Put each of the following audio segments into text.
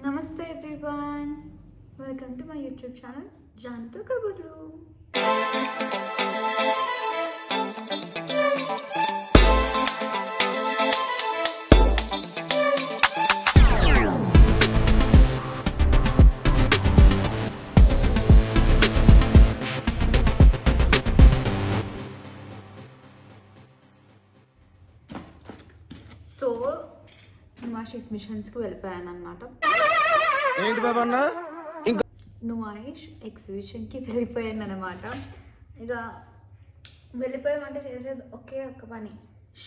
నమస్తే everyone, welcome to my YouTube channel జాన్తో కబుర్లు. సో నుమాయిష్ మిషన్స్కి వెళ్ళిపోయాను అనమాట. నుమాయిష్ ఎగ్జిబిషన్కి వెళ్ళిపోయాను అనమాట. ఇక వెళ్ళిపోయామంటే చేసేది ఒకే ఒక్క పని,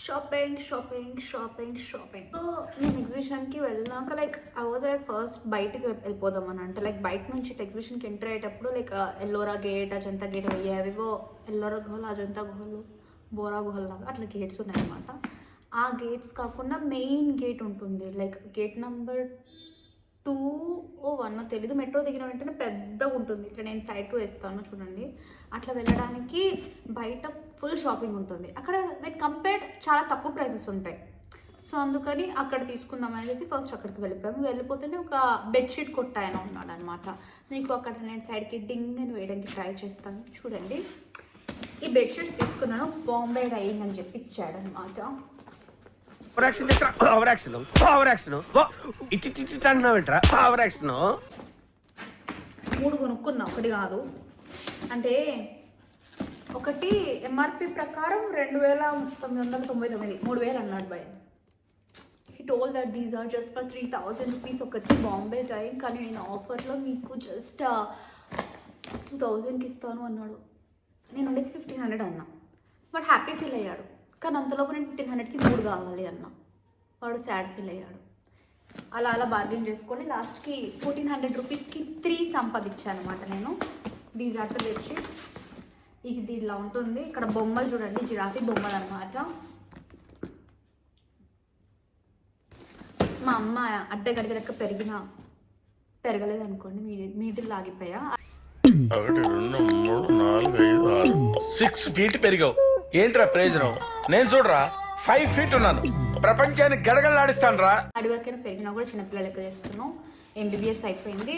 shopping shopping shopping shopping. So నేను ఎగ్జిబిషన్కి వెళ్ళినాక ఐ వాజ్ ఫస్ట్ బయటకి వెళ్ళిపోదామని, అంటే బయట నుంచి ఎగ్జిబిషన్కి ఎంటర్ అయ్యేటప్పుడు ఎల్లోరా గేట్, అజంతా గేట్ అవేవో ఎల్లోరా గుహలు, అజంతా గుహలు, బోరా గుహలు లాగా అట్లా గేట్స్ ఉన్నాయన్నమాట. ఆ గేట్స్ కాకుండా మెయిన్ గేట్ ఉంటుంది, గేట్ నెంబర్ 2 or 1 తెలీదు. మెట్రో దిగిన వెంటనే పెద్దగా ఉంటుంది, ఇట్లా నేను సైడ్కి వేస్తాను చూడండి. అట్లా వెళ్ళడానికి బయట ఫుల్ షాపింగ్ ఉంటుంది. అక్కడ కంపేర్డ్ చాలా తక్కువ ప్రైసెస్ ఉంటాయి. సో అందుకని అక్కడ తీసుకుందాం అనేసి ఫస్ట్ అక్కడికి వెళ్ళిపోతేనే ఒక బెడ్షీట్ కొట్టాయన ఉన్నాడు అనమాట. మీకు అక్కడ నేను సైడ్కి డింగ్ అని వేయడానికి ట్రై చేస్తాను చూడండి. ఈ బెడ్షీట్స్ తీసుకున్నాను, బాంబే డైయింగ్ అని చెప్పి ఇచ్చాడు అనమాట. మూడు కొనుక్కున్నా, ఒకటి కాదు. అంటే ఒకటి ఎంఆర్పి ప్రకారం 2,999, 3,000 అన్నాడు boy. He told that these are just for 3,000 rupees ఒకటి బాంబే డైయింగ్, కానీ నేను ఆఫర్లో మీకు జస్ట్ 2,000కి ఇస్తాను అన్నాడు. నేను ఉండేసి 1,500 అన్నా. వాడు హ్యాపీ ఫీల్ అయ్యాడు, కానీ అంతలోపు నేను 1,500కి 3 కావాలి అన్న. వాడు సాడ్ ఫీల్ అయ్యాడు. అలా బార్గెన్ చేసుకొని లాస్ట్కి 1,400 రూపీస్కి 3 సంపాదించాను అనమాట నేను. These are the bedsheets. ఇది ఇలా ఉంటుంది. ఇక్కడ బొమ్మలు చూడండి, జిరాఫీ బొమ్మలు అనమాట. మా అమ్మ అడ్డగడ్డ లెక్క పెరగలేదు అనుకోండి, మీటిల్ లాగిపోయా. 1 2 3 4 5 6 6 ఫీట్ పెరిగావు. ఏంట్రా ప్రయోజనం? నేను చూడరా 5 ఫీట్ ఉన్నాను, ప్రపంచాన్ని గడగడలాడిస్తాను రా. అడి వరకైనా పెరిగినా కూడా చిన్నపిల్ల లెక్క చేస్తున్నాం. MBBS అయిపోయింది,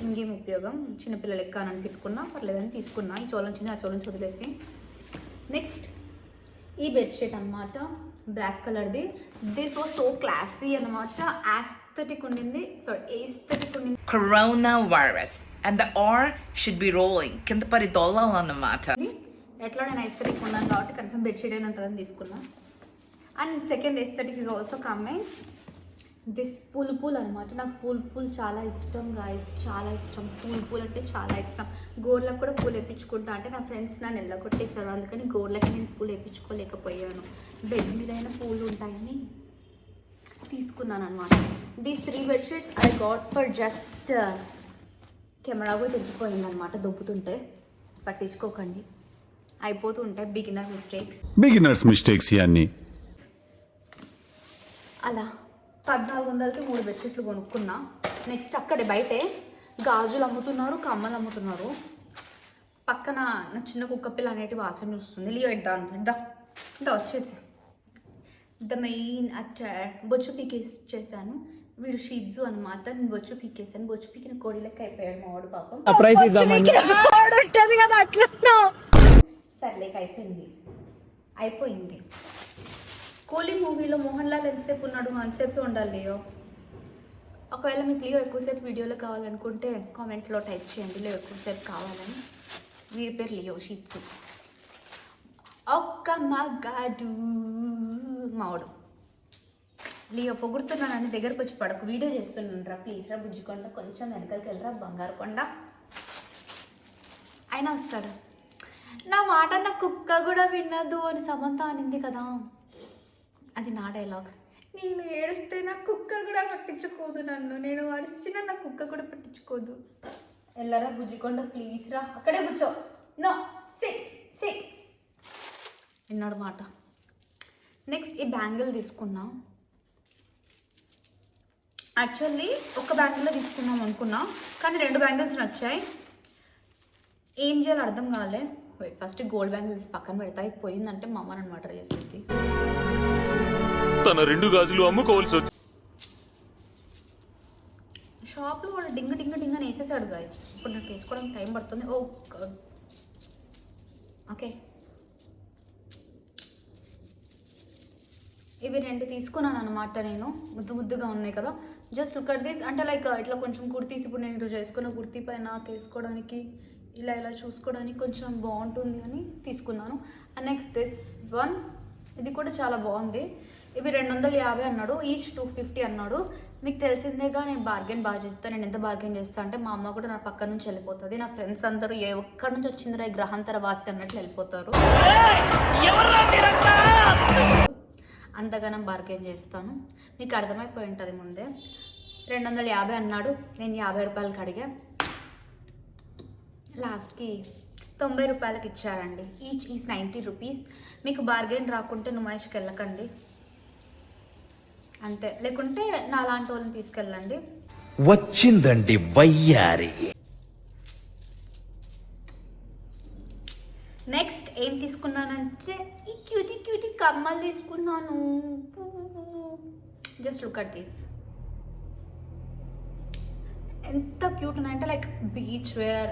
ఇంకేం ఉపయోగం, చిన్నపిల్ల లెక్క అని పెట్టుకున్నా పర్లేదని తీసుకున్నా. ఈ చోళం చిన్న ఆ చోళం వదిలేసి. నెక్స్ట్ ఈ బెడ్షీట్ అనమాట, బ్లాక్ కలర్ది. దిస్ వాజ్ సో క్లాసీ అనమాట, ఆస్థెటిక్ ఉండింది. Corona virus and the R should be rolling. కింద పరి దొల్లాలన్నమాట. ఎట్లా నేను ఎస్థెటిక్ ఉన్నాను కాబట్టి కనీసం బెడ్షీట్ అయినా ఉంటుందని తీసుకున్నా. And second aesthetic is also coming. This pool అనమాట. నాకు పూల్ చాలా ఇష్టం గాయస్, చాలా ఇష్టం. పూల్ అంటే చాలా ఇష్టం. గోర్లకు కూడా పూలు వేయించుకుంటా, అంటే నా ఫ్రెండ్స్ నన్ను ఎల్లగొట్టేశారు, అందుకని గోర్లకి నేను పూలు వేయించుకోలేకపోయాను. బెడ్ మీద అయినా పూలు ఉంటాయని తీసుకున్నాను అనమాట. These 3 bedsheets I got for just camera కూడా తెగిపోయింది అనమాట దొబ్బుతుంటే. పట్టించుకోకండి, అయిపోతూ ఉంటాయి బిగినర్స్ మిస్టేక్స్ ఇవన్నీ. అలా 1,400కి 3 బెడ్షీట్లు కొనుక్కున్నా. నెక్స్ట్ అక్కడే బయటే గాజులు అమ్ముతున్నారు, కమ్మలు అమ్ముతున్నారు. పక్కన నా చిన్న కుక్క పిల్ల అనేటి వాసన చూస్తుంది. లియో ఇద్దా వచ్చేసా. ద మెయిన్ అట్టార్ బొచ్చు పీకేసాను. వీడు షీజు అనమాట, నేను బొచ్చు పీకేసాను. బొచ్చు పీకిన కోడి లెక్క అయిపోయాడు మా వాడు పాపం. సర్లేక అయిపోయింది. కూలీ మూవీలో మోహన్ లాల్ ఎంతసేపు ఉన్నాడు, అంతసేపు ఉండాలి లియో. ఒకవేళ మీకు లియో ఎక్కువసేపు వీడియోలో కావాలనుకుంటే కామెంట్లో టైప్ చేయండి లియో ఎక్కువసేపు కావాలని. వీడి పేరు లియో షీట్సు. ఒక్క మగాడు మావాడు. లియో పొగుడుతున్నానని దగ్గరకు వచ్చి పడకు, వీడియో చేస్తున్నాను రా ప్లీజ్ రా. బుజ్జికొండ కొంచెం వెనకలికి వెళ్ళరా, బంగారు కొండ. అయినా వస్తాడు. నా మాట నా కుక్క కూడా వినదు అని సమంత అనింది కదా, అది నా డైలాగ్. నేను ఏడుస్తే నా కుక్క కూడా పట్టించుకోదు నన్ను, నేను అడిచినా నా కుక్క కూడా పట్టించుకోదు. వెళ్ళరా బుజ్జికొండ ప్లీజ్ రా, అక్కడే కూర్చో. నో సిట్ విన్నాడు మాట. నెక్స్ట్ ఈ బ్యాంగిల్ తీసుకున్నా. యాక్చువల్లీ ఒక బ్యాంగిల్లో తీసుకున్నాం అనుకున్నా, కానీ 2 బ్యాంగిల్స్ నచ్చాయి. ఏం చేయాలో అర్థం కాలే. ఫస్ట్ గోల్డ్ బ్యాంగిల్స్ పక్కన పెడతా, ఇది పోయిందంటే మా అమ్మ నన్ను మర్డర్ చేస్తుంది. తన 2 గాజులు అమ్ముకోవాల్సి వచ్చి షాప్లో వాడు డింగ్ డింగ్ డింగ్ అని వేసేసాడు గాయస్. ఇప్పుడు నాకు వేసుకోవడానికి టైం పడుతుంది. ఓ ఓకే, ఇవి 2 తీసుకున్నాను అనమాట నేను. ముద్దు ముద్దుగా ఉన్నాయి కదా. Just look at this. అంటే లైక్ ఇట్లా కొంచెం కుర్తీస్, ఇప్పుడు నేను ఈరోజు వేసుకున్న కుర్తీ పైన వేసుకోవడానికి ఇలా ఇలా చూసుకోవడానికి కొంచెం బాగుంటుంది అని తీసుకున్నాను. అండ్ నెక్స్ట్ దిస్ వన్, ఇది కూడా చాలా బాగుంది. ఇవి 250 అన్నాడు, ఈచ్ 250 అన్నాడు. మీకు తెలిసిందేగా నేను బార్గెన్ బాగా చేస్తాను. నేను ఎంత బార్గెన్ చేస్తాను అంటే మా అమ్మ కూడా నా పక్క నుంచి వెళ్ళిపోతుంది. నా ఫ్రెండ్స్ అందరూ ఎక్కడి నుంచి వచ్చిందిరా ఈ గ్రహాంతర వాసి అన్నట్లు వెళ్ళిపోతారు. అంతగానం బార్గెన్ చేస్తాను. మీకు అర్థమైపోయి ఉంటుంది ముందే. 250 అన్నాడు, నేను 50 రూపాయలకి అడిగా. లాస్ట్కి 90 రూపాయలకి ఇచ్చారండి. Each is 90 rupees. మీకు బార్గెన్ రాకుంటే నుమాయిష్కి వెళ్ళకండి అంతే, లేకుంటే నా లాంటి వాళ్ళని తీసుకెళ్ళండి. వచ్చిందండి వయ్యారి. నెక్స్ట్ ఏం తీసుకున్నానంటే ఈ క్యూటీ క్యూటీ కమ్మలు తీసుకున్నాను. Just look at this. ఎంత క్యూట్ ఉన్నాయంటే లైక్ బీచ్ వేర్.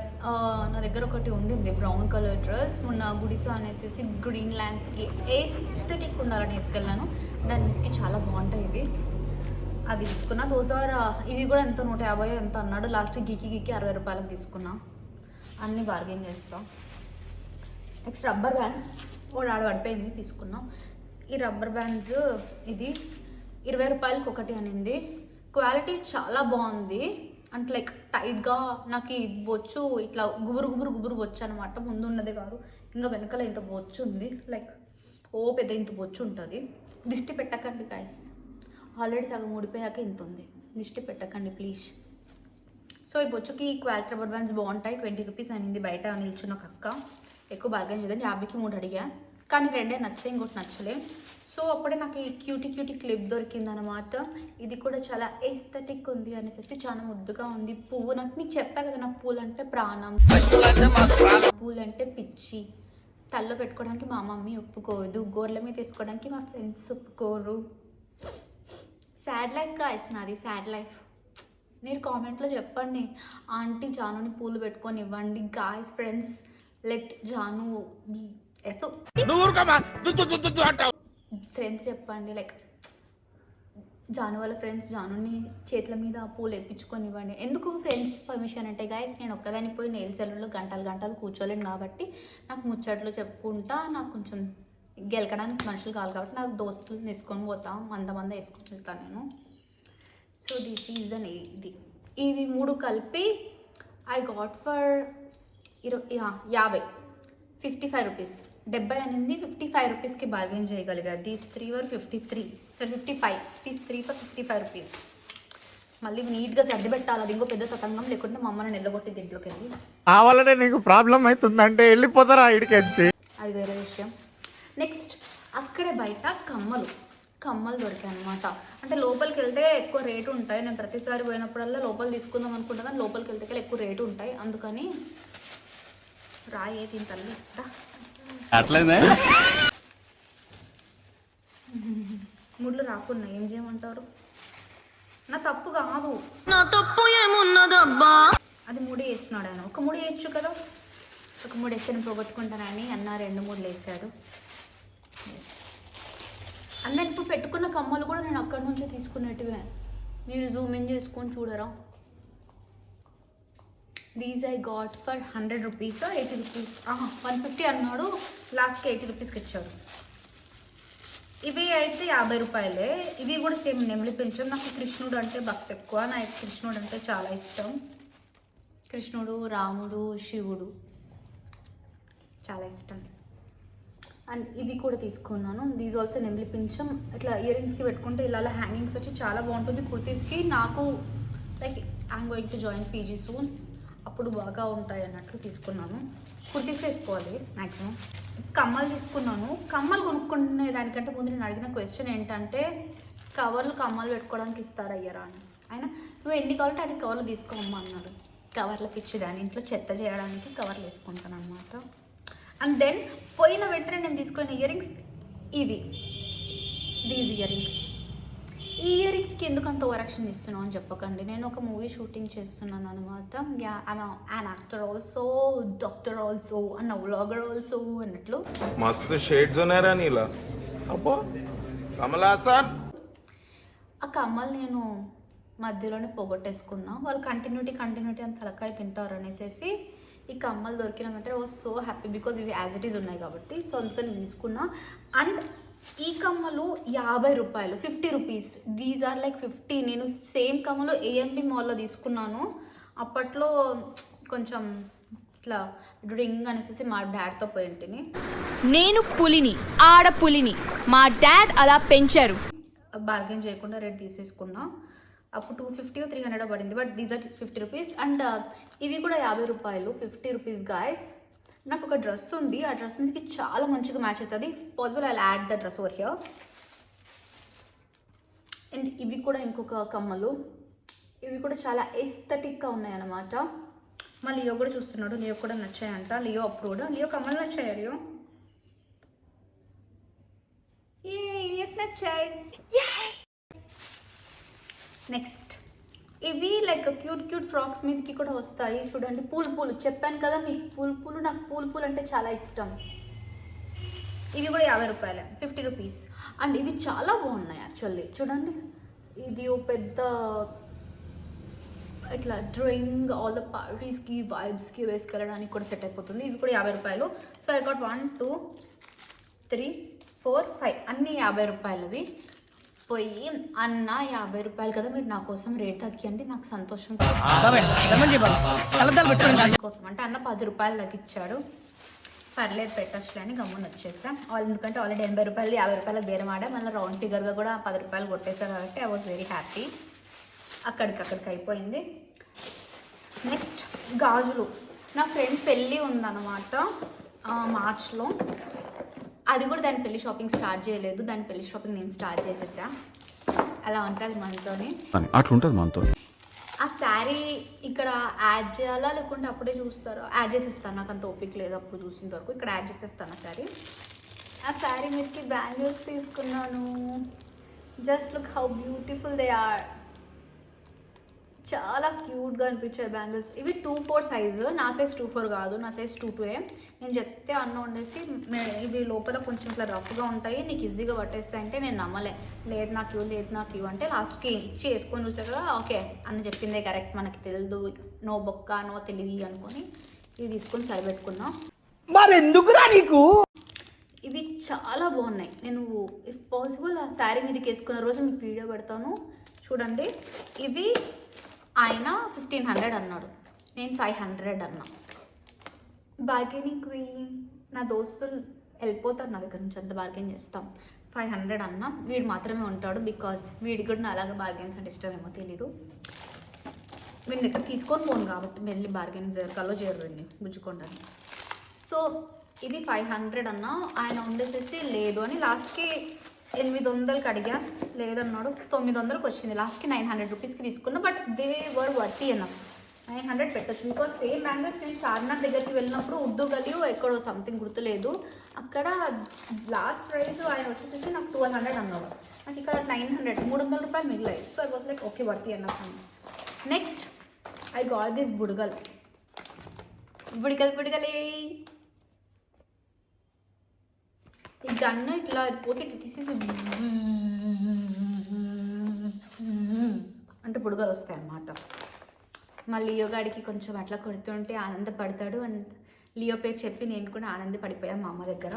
నా దగ్గర ఒకటి ఉండింది బ్రౌన్ కలర్ డ్రెస్, మొన్న గుడిసా అనేసి గ్రీన్ ల్యాండ్స్కి ఎస్థెటిక్ ఉండాలని వేసుకెళ్ళాను. దానికి చాలా బాగుంటాయి ఇవి. అవి తీసుకున్నా. ఇవి కూడా ఎంత 150 ఎంత అన్నాడు. లాస్ట్ గీకి 60 రూపాయలకు తీసుకున్నా. అన్నీ బార్గెన్ చేస్తాం. నెక్స్ట్ రబ్బర్ బ్యాండ్స్ కూడా పడిపోయింది, తీసుకున్నాం. ఈ రబ్బర్ బ్యాండ్స్ ఇది 20 రూపాయలకి ఒకటి అనింది. క్వాలిటీ చాలా బాగుంది. అంటే లైక్ టైట్గా నాకు ఈ బొచ్చు ఇట్లా గుబురు గుబురు గుబురు బొచ్చు అనమాట. ముందు ఉన్నదే కాదు, ఇంకా వెనకాల ఇంత బొచ్చు ఉంది. లైక్ పెద్ద ఇంత బొచ్చు ఉంటుంది. దిష్టి పెట్టకండి గాయ్స్, ఆల్రెడీ సగం ఊడిపోయాక ఇంత ఉంది. దిష్టి పెట్టకండి ప్లీజ్. సో ఈ బొచ్చుకి క్వాలిటీ రబ్బర్ బ్యాండ్స్ బాగుంటాయి. 20 రూపీస్ అనింది. బయట నిల్చున్న ఒక అక్క. ఎక్కువ బార్గెన్ చేద్దాం. 50కి 3 అడిగా, కానీ 2 నచ్చాయి, ఇంకోటి నచ్చలే. సో అప్పుడే నాకు ఈ క్యూటీ క్యూటీ క్లిప్ దొరికిందనమాట. ఇది కూడా చాలా ఎస్థెటిక్ ఉంది అనేసి చాలా ముద్దుగా ఉంది. పువ్వు, నాకు మీకు చెప్పా కదా నాకు పూలు అంటే ప్రాణం, పూలు అంటే పిచ్చి. తల్లో పెట్టుకోవడానికి మా మమ్మీ ఒప్పుకోదు, గోర్ల మీద తీసుకోవడానికి మా ఫ్రెండ్స్ ఒప్పుకోరు. సాడ్ లైఫ్ గాయ్స్ నాది, సాడ్ లైఫ్. మీరు కామెంట్లో చెప్పండి, ఆంటీ జానుని పూలు పెట్టుకొని ఇవ్వండి. Guys friends, let Janu friends చెప్పండి, లైక్ జాను వాళ్ళ ఫ్రెండ్స్ జానుని చేతుల మీద పూలు వేయించుకొని ఇవ్వండి. ఎందుకు ఫ్రెండ్స్ పర్మిషన్ అంటే గాయస్, నేను ఒక్కదాన్ని పోయి నెయిల్ సెలూన్లో గంటలు కూర్చోలేను కాబట్టి నాకు ముచ్చట్లు చెప్పుకుంటా, నాకు కొంచెం గెలకడానికి మనుషులు కావాలి కాబట్టి నాకు దోస్తులు తీసుకొని పోతాం, మంద వేసుకొని వెళ్తాను నేను. సో దిస్ ఈజ్ ద ఇది. ఇవి 3 కలిపి ఐ గాట్ ఫర్ 55 రూపీస్. 70 అనింది, 55 రూపీస్కి బార్గెన్ చేయగలిగారు. These 3 were 53, sir 55. These 3 for 55 rupees. మళ్ళీ నీట్గా సర్ది పెట్టాలి, అది ఇంకో పెద్ద తతంగం. లేకుంటే మా అమ్మని నిల్లగొట్టి దీంట్లోకి వెళ్ళి ఆ వల్లనే నీకు ప్రాబ్లం అవుతుందంటే వెళ్ళిపోతారా ఇడికెచ్చి, అది వేరే విషయం. నెక్స్ట్ అక్కడే బయట కమ్మలు దొరికాయి అనమాట. అంటే లోపలికి వెళ్తే ఎక్కువ రేటు ఉంటాయి. నేను ప్రతిసారి పోయినప్పుడల్లా లోపల తీసుకుందాం అనుకుంటా, కానీ లోపలికి వెళ్తే ఎక్కువ రేటు ఉంటాయి. అందుకని రాయే దీని తల్లి అట్లనే ముళ్ళు రాకుండా ఏం చేయమంటారు? నా తప్పు కాదు, నా తప్పు ఏమున్నదబ్బా. అది ముడి వేసినాడు ఆయన. ఒక ముడి వేయచ్చు కదా, ఒక ముడి వేస్తే పోగొట్టుకుంటానని అన్న 2-3 వేసాడు. అందరు ఇప్పుడు పెట్టుకున్న కమ్మలు కూడా నేను అక్కడి నుంచే తీసుకునేటివే. మీరు జూమ్ ఇన్ చేసుకొని చూడరా. These I got for 100 rupees, 80 rupees, 150 అన్నాడు. లాస్ట్కి 80 రూపీస్కి ఇచ్చాడు. ఇవి అయితే 50 రూపాయలే. ఇవి కూడా సేమ్ నెమలి పెంచాం. నాకు కృష్ణుడు అంటే భక్తి ఎక్కువ. నాకు కృష్ణుడు అంటే చాలా ఇష్టం. కృష్ణుడు, రాముడు, శివుడు చాలా ఇష్టం. అండ్ ఇవి కూడా తీసుకున్నాను. దీస్ ఆల్సో నెమలి పింఛం. ఇట్లా ఇయర్ రింగ్స్కి పెట్టుకుంటే ఇలా హ్యాంగింగ్స్ వచ్చి చాలా బాగుంటుంది. కుర్తీస్కి నాకు like I'm going to join PG soon, అప్పుడు బాగా ఉంటాయి అన్నట్లు తీసుకున్నాను. కుర్తీస్ వేసుకోవాలి మ్యాక్సిమం. కమ్మలు తీసుకున్నాను. కమ్మలు కొనుక్కునే దానికంటే ముందు నేను అడిగిన క్వశ్చన్ ఏంటంటే, కమ్మలు పెట్టుకోవడానికి ఇస్తారయ్యారా అని. ఆయన నువ్వు ఎన్ని కావాలంటే అన్ని కవర్లు తీసుకోమ్మా అన్నారు. కవర్లకు ఇచ్చేదాన్ని, ఇంట్లో చెత్త చేయడానికి కవర్లు వేసుకుంటాను అనమాట. అండ్ దెన్ పోయిన వెంటనే నేను తీసుకున్న ఇయర్ రింగ్స్ ఇవి. దీస్ ఇయర్ రింగ్స్ ఈ ఇయర్ రింగ్స్కి ఎందుకు అంత ఓవరాక్షన్ ఇస్తున్నావు అని చెప్పకండి. నేను ఒక మూవీ షూటింగ్ చేస్తున్నాను అనమాట. Yeah I'm an actor also, doctor also, అన్న వ్లాగర్ ఆల్సో అన్నట్లు. మస్తు షేడ్స్ ఉన్నారా నీలా? అబ్బో కమలాసన్. ఆ కమ్మలు నేను మధ్యలోనే పోగొట్టేసుకున్నా. వాళ్ళు కంటిన్యూటీ అని తలకాయ తింటారు అనేసి ఈ కమ్మలు దొరికినామంటే I was so happy because ఇవి యాజ్ ఇట్ ఈస్ ఉన్నాయి కాబట్టి. సో అందుకని తీసుకున్నా. అండ్ ఈ కమ్మలు 50 రూపాయలు, 50 రూపీస్. These are like 50. నేను సేమ్ కమ్మలు ఏఎంబి మాల్లో తీసుకున్నాను. అప్పట్లో కొంచెం ఇట్లా రింగ్ అనేసి మా డాడ్తో పోయింటిని. నేను పులిని, ఆడ పులిని, మా డాడ్ అలా పెంచారు. బార్గెన్ చేయకుండా రేట్ తీసేసుకున్నా. అప్పుడు 250 300 పడింది. But these are 50 rupees. And ఇవి కూడా 50 రూపాయలు, 50 రూపీస్ గాయస్. నాకు ఒక డ్రెస్ ఉంది, ఆ డ్రెస్ మీదకి చాలా మంచిగా మ్యాచ్ అవుతుంది. Possible I add the dress over here. And ఇవి కూడా ఇంకొక కమ్మలు, ఇవి కూడా చాలా ఎస్థెటిక్గా ఉన్నాయి అన్నమాట. మా లియో కూడా చూస్తున్నాడు, లియో కూడా నచ్చాయంట. Leo approved. లియో కమ్మలు నచ్చాయి. లియో నచ్చాయి. నెక్స్ట్ ఇవి లైక్ క్యూట్ ఫ్రాక్స్ మీదకి కూడా వస్తాయి. చూడండి పూలు చెప్పాను కదా మీకు, పూలు నాకు పూలు అంటే చాలా ఇష్టం. ఇవి కూడా 50 రూపాయలే, 50 రూపీస్. అండ్ ఇవి చాలా బాగున్నాయి యాక్చువల్లీ. చూడండి ఇది ఓ పెద్ద ఇట్లా డ్రాయింగ్ ఆల్ ద పార్టీస్కి వైబ్స్కి వేసుకెళ్ళడానికి కూడా సెట్ అయిపోతుంది. ఇవి కూడా 50 రూపాయలు. సో ఐ గాట్ 1 2 3 4 5 అన్నీ 50 రూపాయలవి. పోయి అన్న 50 రూపాయలు కదా, మీరు నా కోసం రేట్ తగ్గియండి, నాకు సంతోషం కోసం అంటే అన్న 10 రూపాయలు తగ్గించాడు. పర్లేదు పెట్టచ్చులే అని గమ్మున వచ్చేసాం. ఎందుకంటే ఆల్రెడీ 80 రూపాయలు 50 రూపాయలకు బేరం ఆడా, మళ్ళీ రౌండ్ ఫిగర్గా కూడా 10 రూపాయలు కొట్టేశారు కాబట్టి ఐ వాజ్ వెరీ హ్యాపీ. అక్కడికి అయిపోయింది. నెక్స్ట్ గాజులు. నా ఫ్రెండ్ పెళ్ళి ఉందన్నమాట మార్చ్లో. అది కూడా దాని పెళ్లి షాపింగ్ స్టార్ట్ చేయలేదు, దాని పెళ్లి షాపింగ్ నేను స్టార్ట్ చేసేసా. అలా ఉంటుంది మనతోని, అట్లుంటుంది మనతో. ఆ శారీ ఇక్కడ యాడ్ చేయాలా లేకుంటే అప్పుడే చూస్తారా? యాడ్ చేసేస్తాను, నాకు అంత ఓపిక లేదు అప్పుడు చూసిన వరకు. ఇక్కడ యాడ్ చేసేస్తాను ఆ శారీ మీదకి బ్యాంగిల్స్ తీసుకున్నాను. Just look how beautiful they are. చాలా క్యూట్గా అనిపించాయి బ్యాంగిల్స్. ఇవి 2-4 సైజు, నా సైజ్ 2-4 కాదు, నా సైజ్ 2-2. నేను చెప్తే అన్న ఉండేసి ఇవి లోపల కొంచెం ఇట్లా రఫ్గా ఉంటాయి, నీకు ఈజీగా పట్టేస్తాయి అంటే నేను నమ్మలే. లేదు నాకు ఇవ్వు అంటే లాస్ట్కి ఇచ్చి వేసుకొని చూసా కదా, ఓకే అన్న చెప్పిందే కరెక్ట్, మనకి తెలియదు, నో బొక్క నో తెలివి అనుకొని ఇవి తీసుకొని సరిపెట్టుకున్నా. మరి ఎందుకురా నీకు? ఇవి చాలా బాగున్నాయి. నేను ఇఫ్ పాసిబుల్ ఆ శారీ మీదకి వేసుకున్న రోజు మీకు వీడియో పెడతాను చూడండి. ఇవి ఆయన 1500 అన్నాడు, నేను 500 అన్నా. Bargaining queen. నా దోస్తులు వెళ్ళిపోతారు నా దగ్గర నుంచి, అంత బార్గెన్ చేస్తాం. 500 అన్నా. వీడు మాత్రమే ఉంటాడు బికాజ్ వీడికి కూడా అలాగే బార్గెన్స్ అంటే ఇష్టమేమో తెలీదు. వీడి దగ్గర తీసుకొని పోను కాబట్టి వెళ్ళి బార్గెన్ కల్లో చేరుండి గుజ్జుకుంటాను. సో ఇది 500 అన్నా. ఆయన ఉండేసేసి లేదు అని లాస్ట్కి 800కి అడిగా, లేదన్నాడు. 900కి వచ్చింది. లాస్ట్కి 900 రూపీస్కి తీసుకున్నా. బట్ దే వర్ వర్తీ అన్నప్పుడు 900 పెట్టచ్చు బికాజ్ సేమ్ బ్యాంగిల్స్ నేను చార్మినార్ దగ్గరికి వెళ్ళినప్పుడు ఉర్దూ గలియో ఎక్కడో సంథింగ్ గుర్తులేదు, అక్కడ లాస్ట్ ప్రైస్ ఆయన వచ్చేసేసి నాకు 1200 అన్నారు. నాకు ఇక్కడ 900, 300 రూపాయలు మిగిలాయి. So I was like okay worthy అన్నప్పుడు. నెక్స్ట్ ఐ గాట్ దిస్ బుడగల్. బుడగలే ఈ గన్ను ఇట్లా పోసి ఇట్లా తీసేసి అంటే బుడగలు వస్తాయి అన్నమాట. మా లియో గాడికి కొంచెం అట్లా కొడుతుంటే ఆనందపడతాడు. అండ్ లియో పేరు చెప్పి నేను కూడా ఆనందపడిపోయాను మా అమ్మ దగ్గర.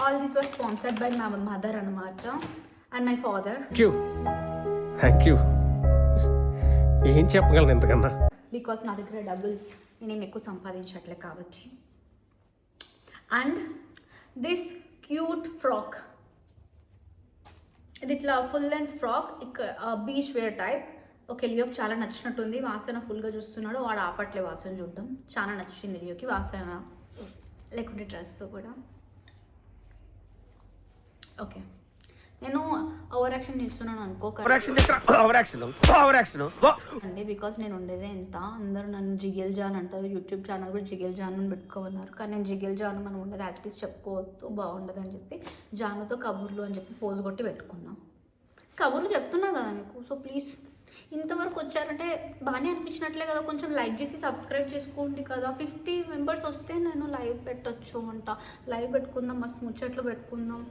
All these were sponsored by my mother అనమాట and my father. Thank you. ఏం చెప్పగలను ఎంతకన్నా, బికాస్ నా దగ్గర డబ్బులు నేనేం ఎక్కువ సంపాదించట్లే కాబట్టి. అండ్ దిస్ క్యూట్ ఫ్రాక్, ఇది ఇట్లా ఫుల్ లెంత్ ఫ్రాక్, ఇక్కడ బీచ్ వేర్ టైప్. ఓకే లియోకి చాలా నచ్చినట్టుంది. వాసన ఫుల్గా చూస్తున్నాడు, వాడు ఆపట్లే వాసన చూడడం. చాలా నచ్చింది లియోకి వాసన, లేకుంటే డ్రెస్ కూడా. ఓకే నేను ఓవర్ యాక్షన్ చేస్తున్నాను అనుకోకండి బికాస్ నేను ఉండేదే ఎంత. అందరూ నన్ను జిగేల్ జాన్ అంటారు, యూట్యూబ్ ఛానల్ కూడా జిగేల్ జాన్ అని పెట్టుకోమన్నారు. కానీ నేను జిగేల్ జాన్ మనం ఉండదు యాజ్ ఇట్ ఈస్ చెప్పుకోవద్దు, బాగుండదు అని చెప్పి జానుతో కబుర్లు అని చెప్పి పోజ్ కొట్టి పెట్టుకున్నాం. కబుర్లు చెప్తున్నా కదా మీకు. సో ప్లీజ్ ఇంతవరకు వచ్చారంటే బాగానే అనిపించినట్లే కదా, కొంచెం లైక్ చేసి సబ్స్క్రైబ్ చేసుకోండి కదా. 50 మెంబర్స్ వస్తే నేను లైవ్ పెట్టొచ్చు అంట. లైవ్ పెట్టుకుందాం, మస్తు ముచ్చట్లు పెట్టుకుందాం.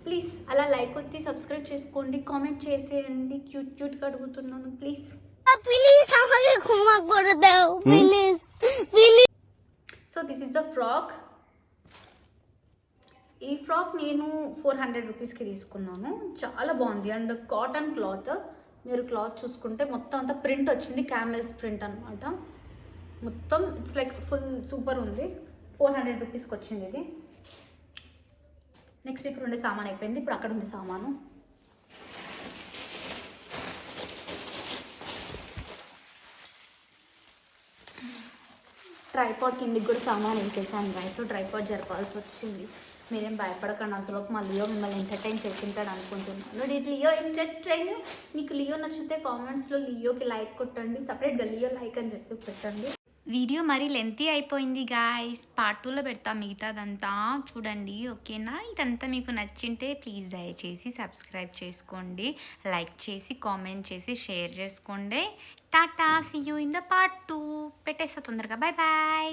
ప్లీజ్ అలా లైక్ కొట్టి సబ్స్క్రైబ్ చేసుకోండి, కామెంట్ చేసేయండి. క్యూట్గా అడుగుతున్నాను please. So this is the frock. ఈ ఫ్రాక్ నేను 400 రూపీస్కి తీసుకున్నాను. చాలా బాగుంది అండ్ కాటన్ క్లాత్. మీరు క్లాత్ చూసుకుంటే మొత్తం అంతా ప్రింట్ వచ్చింది, క్యామెల్స్ ప్రింట్ అనమాట. మొత్తం ఇట్స్ లైక్ ఫుల్ సూపర్ ఉంది. 400 రూపీస్కి వచ్చింది ఇది. నెక్స్ట్ ఇక్కడ ఉండే సామాన్ అయిపోయింది, ఇప్పుడు అక్కడ ఉంది సామాను. ట్రైపాడ్ కిందికి కూడా సామాన్ వేసేసాను గాయస్. సో ట్రైపాడ్ జరపాల్సి వచ్చింది. మీరేం భయపడకండి, అంతలోపు మా లియో మిమ్మల్ని ఎంటర్టైన్ చేసింటాడు అనుకుంటున్నాను. Leo entertain. మీకు లియో నచ్చితే కామెంట్స్లో లియోకి లైక్ కొట్టండి, సపరేట్గా లియో లైక్ అని చెప్పి పెట్టండి. వీడియో మరీ లెంతీ అయిపోయింది గాయ్స్, పార్ట్ 2లో పెడతా మిగతాదంతా చూడండి, ఓకేనా? ఇదంతా మీకు నచ్చింటే ప్లీజ్ దయచేసి సబ్స్క్రైబ్ చేసుకోండి, లైక్ చేసి కామెంట్ చేసి షేర్ చేసుకోండి. Tata, see you in the part 2. పెట్టేస్తా తొందరగా. Bye bye.